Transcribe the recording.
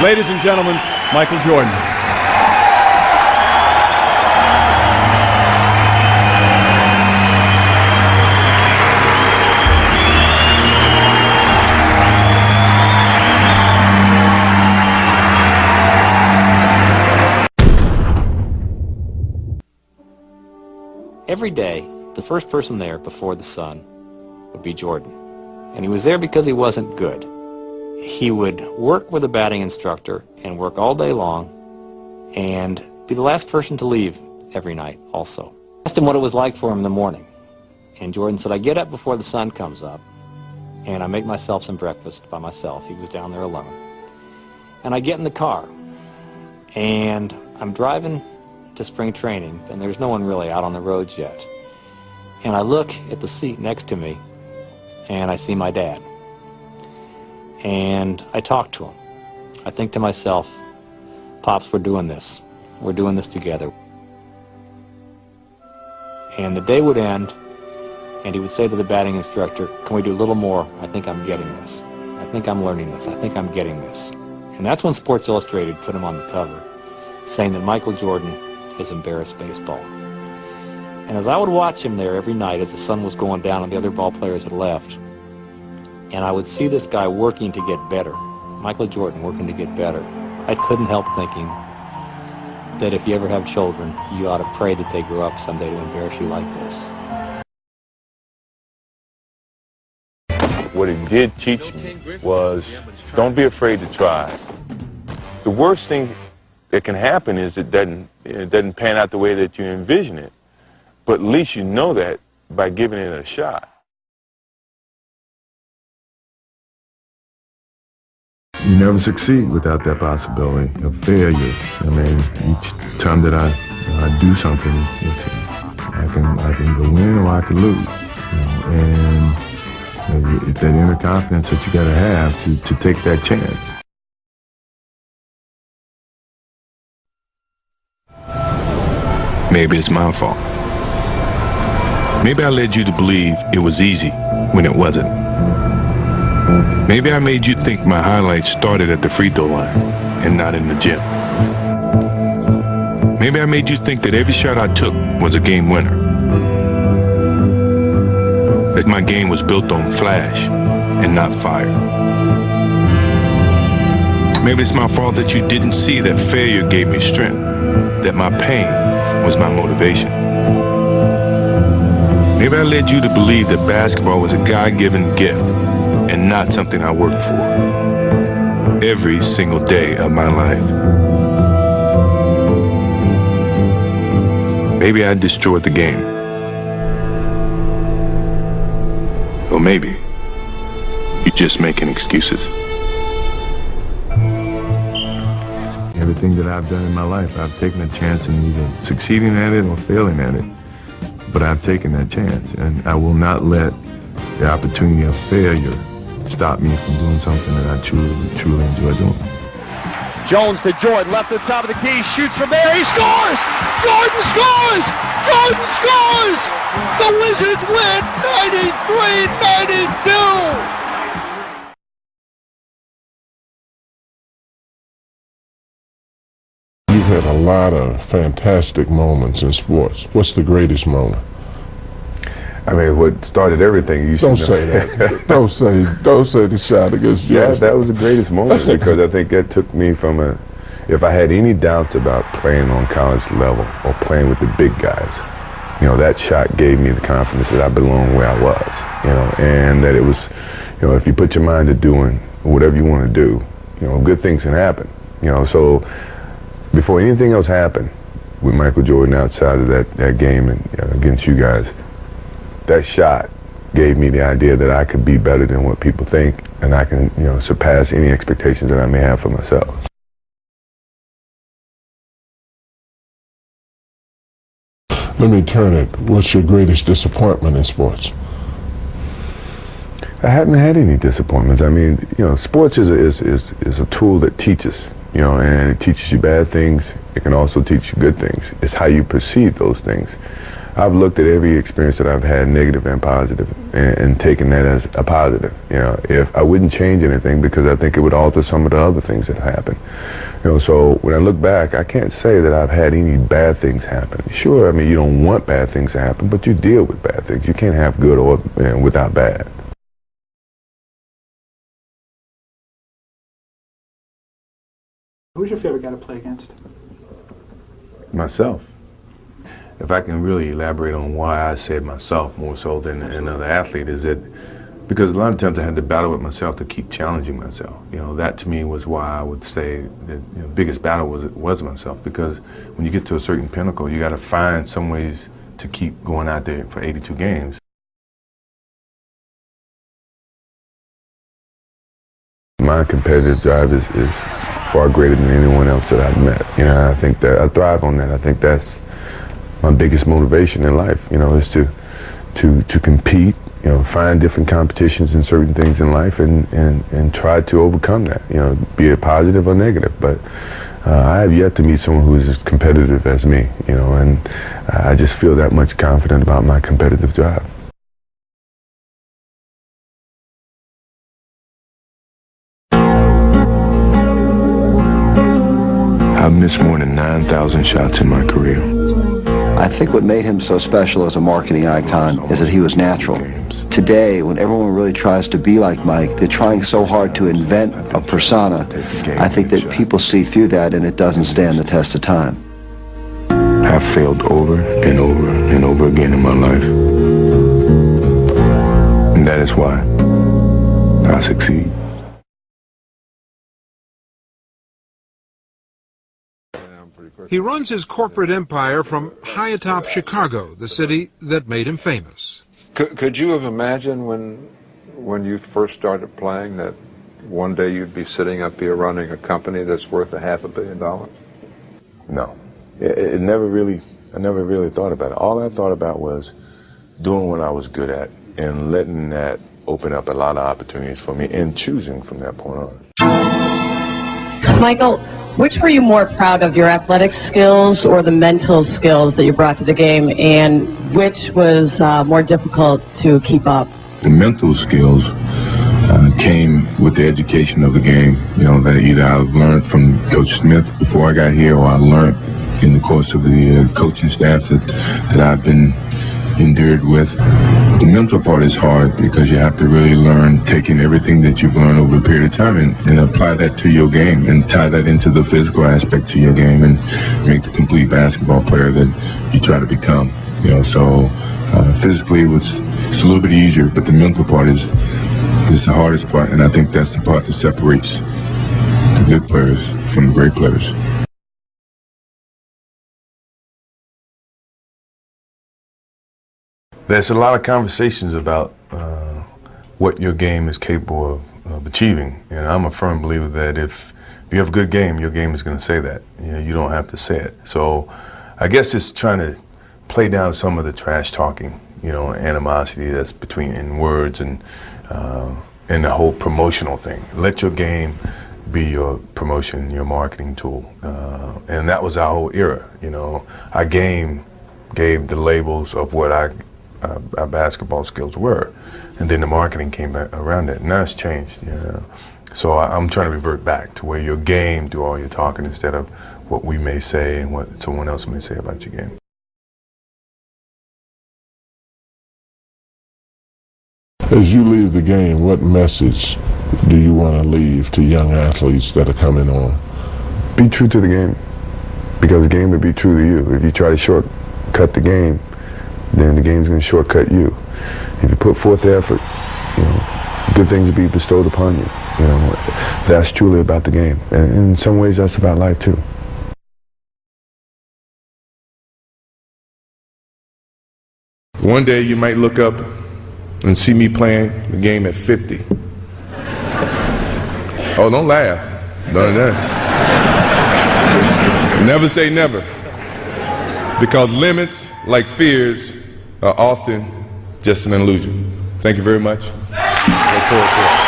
Ladies and gentlemen, Michael Jordan. Every day, the first person there before the sun would be Jordan. And he was there because he wasn't good. He would work with a batting instructor and work all day long and be the last person to leave every night also. I asked him what it was like for him in the morning. And Jordan said, I get up before the sun comes up and I make myself some breakfast by myself. He was down there alone. And I get in the car and I'm driving to spring training, and there's no one really out on the roads yet. And I look at the seat next to me, and I see my dad. And I talk to him. I think to myself, Pops, we're doing this. We're doing this together. And the day would end, and he would say to the batting instructor, can we do a little more? I think I'm getting this. I think I'm learning this. I think I'm getting this. And that's when Sports Illustrated put him on the cover, saying that Michael Jordan has embarrassed baseball. And as I would watch him there every night as the sun was going down and the other ball players had left, and I would see this guy working to get better, Michael Jordan working to get better, I couldn't help thinking that if you ever have children, you ought to pray that they grow up someday to embarrass you like this. What it did teach me was don't be afraid to try. The worst thing that can happen is it doesn't pan out the way that you envision it. But at least you know that by giving it a shot. You never succeed without that possibility of failure. I mean, each time that I do something, I can go win or I can lose. And it's that inner confidence that you got to have to take that chance. Maybe it's my fault. Maybe I led you to believe it was easy when it wasn't. Maybe I made you think my highlights started at the free throw line and not in the gym. Maybe I made you think that every shot I took was a game winner. That my game was built on flash and not fire. Maybe it's my fault that you didn't see that failure gave me strength, that my pain was my motivation. Maybe I led you to believe that basketball was a God-given gift and not something I worked for every single day of my life. Maybe I destroyed the game. Or maybe you're just making excuses. Everything that I've done in my life, I've taken a chance in either succeeding at it or failing at it. But I've taken that chance, and I will not let the opportunity of failure stop me from doing something that I truly enjoy doing. Jones to Jordan, left at the top of the key, shoots from there, he scores! Jordan scores! Jordan scores! The Wizards win 93-92! You've had a lot of fantastic moments in sports. What's the greatest moment? I mean, what started everything, you Don't say that. Don't say the shot against Georgia. Yeah, that was the greatest moment because I think that took me from if I had any doubts about playing on college level or playing with the big guys, that shot gave me the confidence that I belonged where I was, and that it was, if you put your mind to doing whatever you want to do, good things can happen, so before anything else happened with Michael Jordan outside of that game and against you guys, that shot gave me the idea that I could be better than what people think, and I can, surpass any expectations that I may have for myself. Let me turn it. What's your greatest disappointment in sports? I haven't had any disappointments. I mean, sports is a tool that teaches, and it teaches you bad things. It can also teach you good things. It's how you perceive those things. I've looked at every experience that I've had, negative and positive, and taken that as a positive. You know, if I wouldn't change anything because I think it would alter some of the other things that happened. You know, so when I look back, I can't say that I've had any bad things happen. Sure, I mean, you don't want bad things to happen, but you deal with bad things. You can't have good or without bad. Who's your favorite guy to play against? Myself. If I can really elaborate on why I said myself more so than another athlete, is that because a lot of times I had to battle with myself to keep challenging myself. You know, that to me was why I would say that the biggest battle was myself, because when you get to a certain pinnacle, you got to find some ways to keep going out there for 82 games. My competitive drive is far greater than anyone else that I've met. You know, I think that I thrive on that. I think that's my biggest motivation in life, you know, is to compete, you know, find different competitions in certain things in life and try to overcome that, you know, be it positive or negative. But I have yet to meet someone who is as competitive as me, you know, and I just feel that much confident about my competitive drive. I've missed more than 9,000 shots in my career. I think what made him so special as a marketing icon is that he was natural. Today, when everyone really tries to be like Mike, they're trying so hard to invent a persona. I think that people see through that and it doesn't stand the test of time. I've failed over and over and over again in my life. And that is why I succeed. He runs his corporate empire from high atop Chicago, the city that made him famous. Could you have imagined when you first started playing that one day you'd be sitting up here running a company that's worth $500 million? No. I never really thought about it. All I thought about was doing what I was good at and letting that open up a lot of opportunities for me and choosing from that point on. Michael, which were you more proud of, your athletic skills or the mental skills that you brought to the game, and which was more difficult to keep up? The mental skills came with the education of the game, you know, that either I learned from Coach Smith before I got here, or I learned in the course of the coaching staff that I've been endured with. The mental part is hard because you have to really learn, taking everything that you've learned over a period of time and apply that to your game and tie that into the physical aspect to your game and make the complete basketball player that you try to become. You know, so physically it's a little bit easier, but the mental part is the hardest part, and I think that's the part that separates the good players from the great players. There's a lot of conversations about what your game is capable of achieving, and I'm a firm believer that if you have a good game, your game is going to say that. You know, you don't have to say it. So I guess it's trying to play down some of the trash talking, you know, animosity that's between words and the whole promotional thing. Let your game be your promotion, your marketing tool, and that was our whole era. You know, our game gave the labels of what our basketball skills were, and then the marketing came back around that. Now it's changed, you know. So I'm trying to revert back to where your game do all your talking instead of what we may say and what someone else may say about your game. As you leave the game, what message do you want to leave to young athletes that are coming on? Be true to the game, because the game will be true to you. If you try to shortcut the game, then the game's going to shortcut you. If you put forth the effort, you know, good things will be bestowed upon you. You know, that's truly about the game. And in some ways, that's about life too. One day you might look up and see me playing the game at 50. Oh, don't laugh. Never say never. Because limits, like fears, are often just an illusion. Thank you very much. Look forward to it.